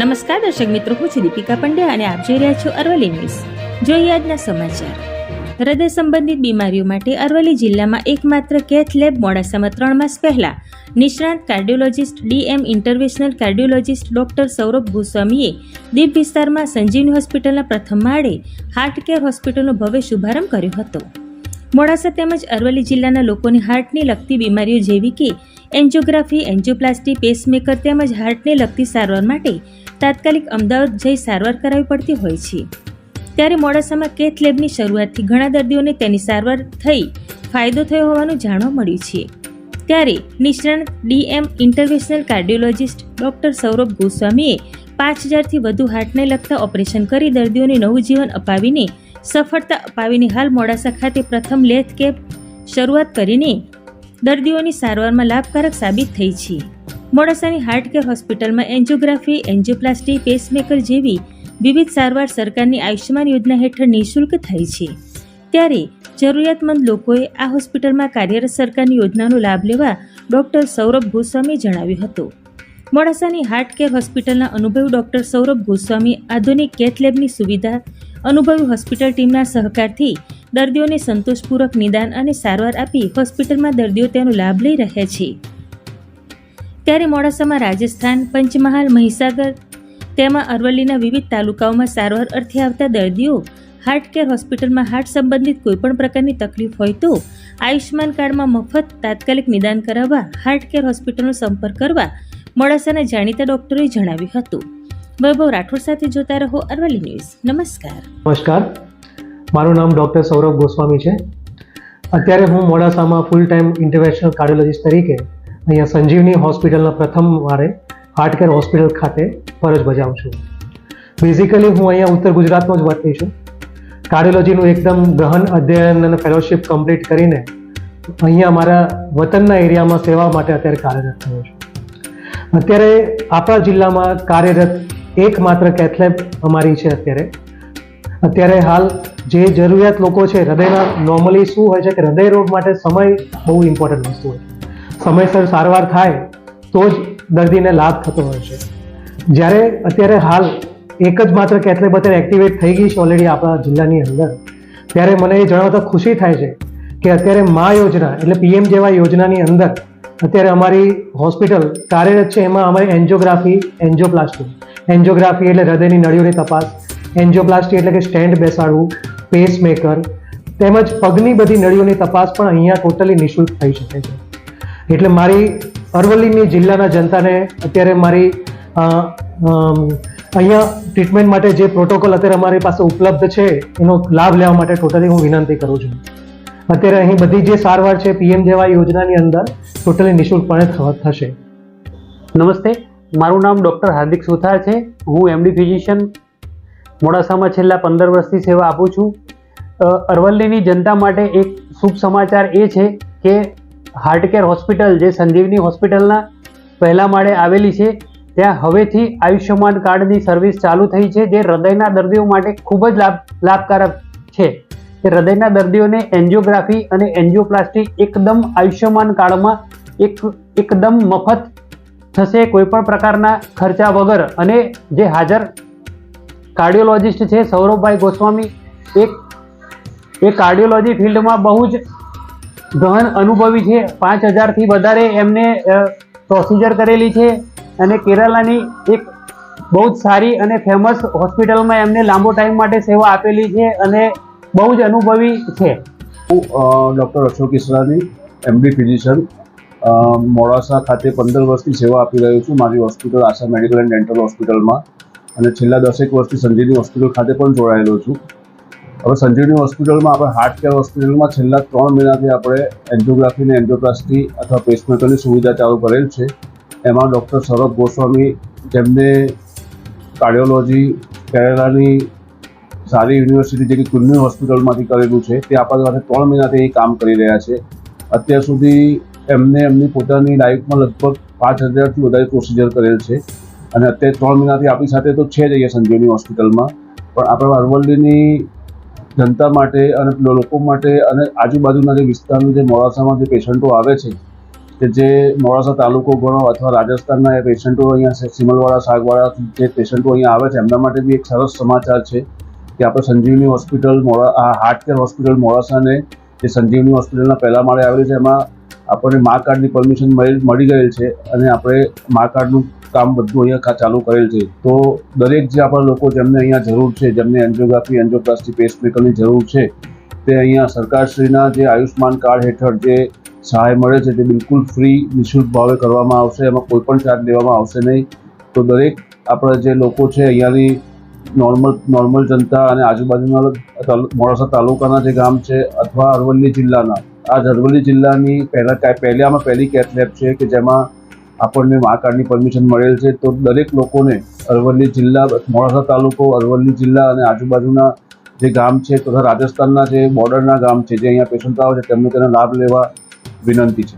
નમસ્કાર દર્શક મિત્રો, હું છું દીપિકા પંડ્યા અને આપ જોઈ રહ્યા છો અરવલ્લી ન્યૂઝ. જોઈએ આજના સમાચાર. હૃદય સંબંધિત બીમારીઓ માટે અરવલ્લી જિલ્લામાં એકમાત્ર કેથ લેબ મોડાસામાં 3 માસ પહેલા નિષ્ણાંત cardiologist DM interventional cardiologist doctor Saurabh ગોસ્વામીએ દીપ વિસ્તારમાં સંજીવની હોસ્પિટલના પ્રથમ માળે હાર્ટ કેર હોસ્પિટલનો ભવ્ય શુભારંભ કર્યો હતો. મોડાસા તેમજ અરવલ્લી જિલ્લાના લોકોની હાર્ટને લગતી બીમારીઓ જેવી કે એન્જિયોગ્રાફી, એન્જિયોપ્લાસ્ટી, પેસમેકર તેમજ હાર્ટને લગતી સારવાર માટે તાત્કાલિક અમદાવાદ જઈ સારવાર કરાવવી પડતી હોય છે. ત્યારે મોડાસામાં કેથ લેબની શરૂઆતથી ઘણા દર્દીઓને તેની સારવાર થઈ ફાયદો થયો હોવાનું જાણવા મળ્યું છે. ત્યારે નિષ્ણાંત DM interventional cardiologist doctor Saurabh ગોસ્વામીએ 5000થી વધુ હાર્ટને લગતા ઓપરેશન કરી દર્દીઓને નવું જીવન અપાવીને સફળતા અપાવીને હાલ મોડાસા ખાતે પ્રથમ લેથ કેબ શરૂઆત કરીને દર્દીઓની સારવારમાં લાભકારક સાબિત થઈ છે. મોડાસાની હાર્ટ કેર હોસ્પિટલમાં એન્જિયોગ્રાફી, એન્જિયોપ્લાસ્ટી, પેસમેકર જેવી વિવિધ સારવાર સરકારની આયુષ્યમાન યોજના હેઠળ નિઃશુલ્ક થઈ છે. ત્યારે જરૂરિયાતમંદ લોકોએ આ હોસ્પિટલમાં કાર્યરત સરકારની યોજનાનો લાભ લેવા ડોક્ટર સૌરભ ગોસ્વામીએ જણાવ્યું હતું. મોડાસાની હાર્ટ કેર હોસ્પિટલના અનુભવી ડોક્ટર સૌરભ ગોસ્વામી આધુનિક કેથ લેબની સુવિધા, અનુભવી હોસ્પિટલ ટીમના સહકારથી દર્દીઓને સંતોષપૂર્વક નિદાન અને સારવાર આપી હોસ્પિટલમાં દર્દીઓ તેનો લાભ લઈ રહ્યા છે. ત્યારે મોડાસામાં રાજસ્થાન, પંચમહાલ, મહીસાગર તેમાં અરવલ્લીના વિવિધ તાલુકાઓમાં સારવાર અર્થે આવતા દર્દીઓ હાર્ટ કેર હોસ્પિટલમાં હાર્ટ સંબંધિત કોઈપણ પ્રકારની તકલીફ હોય તો આયુષ્યમાન કાર્ડમાં મફત તાત્કાલિક નિદાન કરાવવા હાર્ટ કેર હોસ્પિટલનો સંપર્ક કરવા મોડાસાના જાણીતા ડોક્ટરોએ જણાવ્યું હતું. વૈભવ રાઠોડ સાથે જોતા રહો અરવલ્લી ન્યૂઝ. નમસ્કાર, મારું નામ ડૉક્ટર સૌરભ ગોસ્વામી છે. અત્યારે હું મોડાસામાં ફૂલ ટાઈમ ઇન્ટરવેન્શનલ કાર્ડિયોલોજિસ્ટ તરીકે અહીંયા સંજીવની હોસ્પિટલના પ્રથમ માળે હાર્ટ કેર હોસ્પિટલ ખાતે ફરજ બજાવું છું. બેઝિકલી હું અહીંયા ઉત્તર ગુજરાતનો જ વતની છું. કાર્ડિયોલોજીનું એકદમ ગહન અધ્યયન અને ફેલોશિપ કમ્પ્લીટ કરીને અહીંયા મારા વતનના એરિયામાં સેવા માટે અત્યારે કાર્યરત થયો છું. અત્યારે આપણા જિલ્લામાં કાર્યરત એકમાત્ર કેથ લેબ અમારી છે. અત્યારે હાલ જે જરૂરિયાત લોકો છે હૃદયના, નોર્મલી શું હોય છે કે હૃદય રોગ માટે સમય બહુ ઇમ્પોર્ટન્ટ વસ્તુ હોય છે. સમયસર સારવાર થાય તો જ દર્દીને લાભ થતો હોય છે. જ્યારે અત્યારે હાલ એક જ માત્ર કેથ લેબ અત્યારે એક્ટિવેટ થઈ ગઈ છે ઓલરેડી આપણા જિલ્લાની અંદર, ત્યારે મને એ જણાવતા ખુશી થાય છે કે અત્યારે મા યોજના એટલે પીએમ જેવા યોજનાની અંદર અત્યારે અમારી હોસ્પિટલ કાર્યરત છે. એમાં અમારી એન્જિયોગ્રાફી, એન્જિયોગ્રાફી એટલે હૃદયની નળીઓની તપાસ, એન્જિયોપ્લાસ્ટી એટલે કે સ્ટેન્ટ બેસાડવું, પેસમેકર તેમજ પગની બધી નળીઓની તપાસ પણ અહીંયા ટોટલી નિઃશુલ્ક થઈ શકે છે. એટલે મારી અરવલ્લીની જિલ્લાના જનતાને અત્યારે મારી અહીંયા ટ્રીટમેન્ટ માટે જે પ્રોટોકોલ અત્યારે અમારી પાસે ઉપલબ્ધ છે એનો લાભ લેવા માટે ટોટલી હું વિનંતી કરું છું. અત્યારે અહીં બધી જે સારવાર છે પીએમ જેવા યોજનાની અંદર ટોટલી નિઃશુલ્કપણે થશે. નમસ્તે, મારું નામ ડૉક્ટર હાર્દિક સુથાર છે. હું એમડી ફિઝિશિયન મોડાસામાં છેલ્લા 15 વર્ષથી સેવા આપું છું. અરવલ્લીની જનતા માટે એક શુભ સમાચાર એ છે કે હાર્ટ કેર હોસ્પિટલ જે સંજીવની હોસ્પિટલના પહેલા માળે આવેલી છે ત્યાં હવેથી આયુષ્યમાન કાર્ડની સર્વિસ ચાલુ થઈ છે, જે હૃદયના દર્દીઓ માટે ખૂબ જ લાભકારક છે. કે હૃદયના દર્દીઓને એન્જિયોગ્રાફી અને એન્જિયોપ્લાસ્ટી એકદમ આયુષ્યમાન કાર્ડમાં એકદમ મફત થશે, કોઈપણ પ્રકારના ખર્ચા વગર. અને જે હાજર કાર્ડિયોલોજિસ્ટ છે સૌરભભાઈ ગોસ્વામી, એ કાર્ડિયોલોજી ફિલ્ડમાં બહુ જ ગહન અનુભવી છે. 5000થી વધારે એમને પ્રોસિજર કરેલી છે અને કેરાલાની એક બહુ જ સારી અને ફેમસ હોસ્પિટલમાં એમને લાંબો ટાઈમ માટે સેવા આપેલી છે અને બહુ જ અનુભવી છે. હું doctor Ashok Israni MD physician Modasa ખાતે 15 વર્ષથી સેવા આપી રહ્યો છું. મારી hospital Asha medical and dental હોસ્પિટલમાં અને છેલ્લા 10 વર્ષથી સંજીવની હોસ્પિટલ ખાતે પણ જોડાયેલો છું. હવે સંજીવની હોસ્પિટલમાં આપણે હાર્ટ કેર હોસ્પિટલમાં છેલ્લા 3 મહિનાથી આપણે એન્જિયોગ્રાફી અને એન્જિયોપ્લાસ્ટી અથવા પેસમેકરની સુવિધા ચાલુ કરેલ છે. એમાં ડૉક્ટર સૌરભ ગોસ્વામી, જેમને કાર્ડિયોલોજી કેરાલાની સારી યુનિવર્સિટી જે કે કુન્ની હોસ્પિટલમાંથી કરેલું છે, તે આપણા સાથે 3 મહિનાથી એ કામ કરી રહ્યા છે. અત્યાર સુધી એમને એમની પોતાની લાઈફમાં લગભગ 5000થી વધારે પ્રોસિજર કરેલ છે અને અત્યારે 3 મહિનાથી આપણી સાથે તો છે જ અહીંયા સંજીવની હોસ્પિટલમાં. પણ આપણા અરવલ્લીની જનતા માટે અને લોકો માટે અને આજુબાજુના જે વિસ્તારના જે મોડાસામાં જે પેશન્ટો આવે છે કે જે મોડાસા તાલુકો ગણો અથવા રાજસ્થાનના એ પેશન્ટો અહીંયા સિમલવાડા સાગવાડા જે પેશન્ટો અહીંયા આવે છે એમના માટે બી એક સરસ સમાચાર છે કે આપણે સંજીવની હોસ્પિટલ હાર્ટ કેર હોસ્પિટલ મોડાસાને જે સંજીવની હોસ્પિટલના પહેલા માળે આવેલી છે એમાં આપણને મા કાર્ડની પરમિશન મળી ગયેલ છે અને આપણે મા કાર્ડનું કામ બધું અહીંયા ચાલુ કરેલ છે. તો દરેક જે આપણા લોકો જેમને અહીંયા જરૂર છે, જેમને એન્જિયોગ્રાફી એન્જિયોપ્લાસ્ટી પેસમેકરની જરૂર છે, તે અહીંયા સરકારશ્રીના જે આયુષ્માન કાર્ડ હેઠળ જે સહાય મળે છે તે બિલકુલ ફ્રી નિઃશુલ્ક ભાવે કરવામાં આવશે. એમાં કોઈ પણ ચાર્જ લેવામાં આવશે નહીં. તો દરેક આપણા જે લોકો છે અહીંયાની નોર્મલ જનતા અને આજુબાજુના મોડાસા તાલુકાના જે ગામ છે અથવા અરવલ્લી જિલ્લાના, આ અરવલ્લી જિલ્લાની પહેલી કેથ લેબ છે કે જેમાં આપણને મા કાર્ડની પરમિશન મળેલ છે. તો દરેક લોકોને અરવલ્લી જિલ્લા, મોડાસા તાલુકો, અરવલ્લી જિલ્લા અને આજુબાજુના જે ગામ છે તથા રાજસ્થાનના જે બોર્ડરના ગામ છે જે અહીંયા પેશન્ટ આવે છે તેમને તેનો લાભ લેવા વિનંતી છે.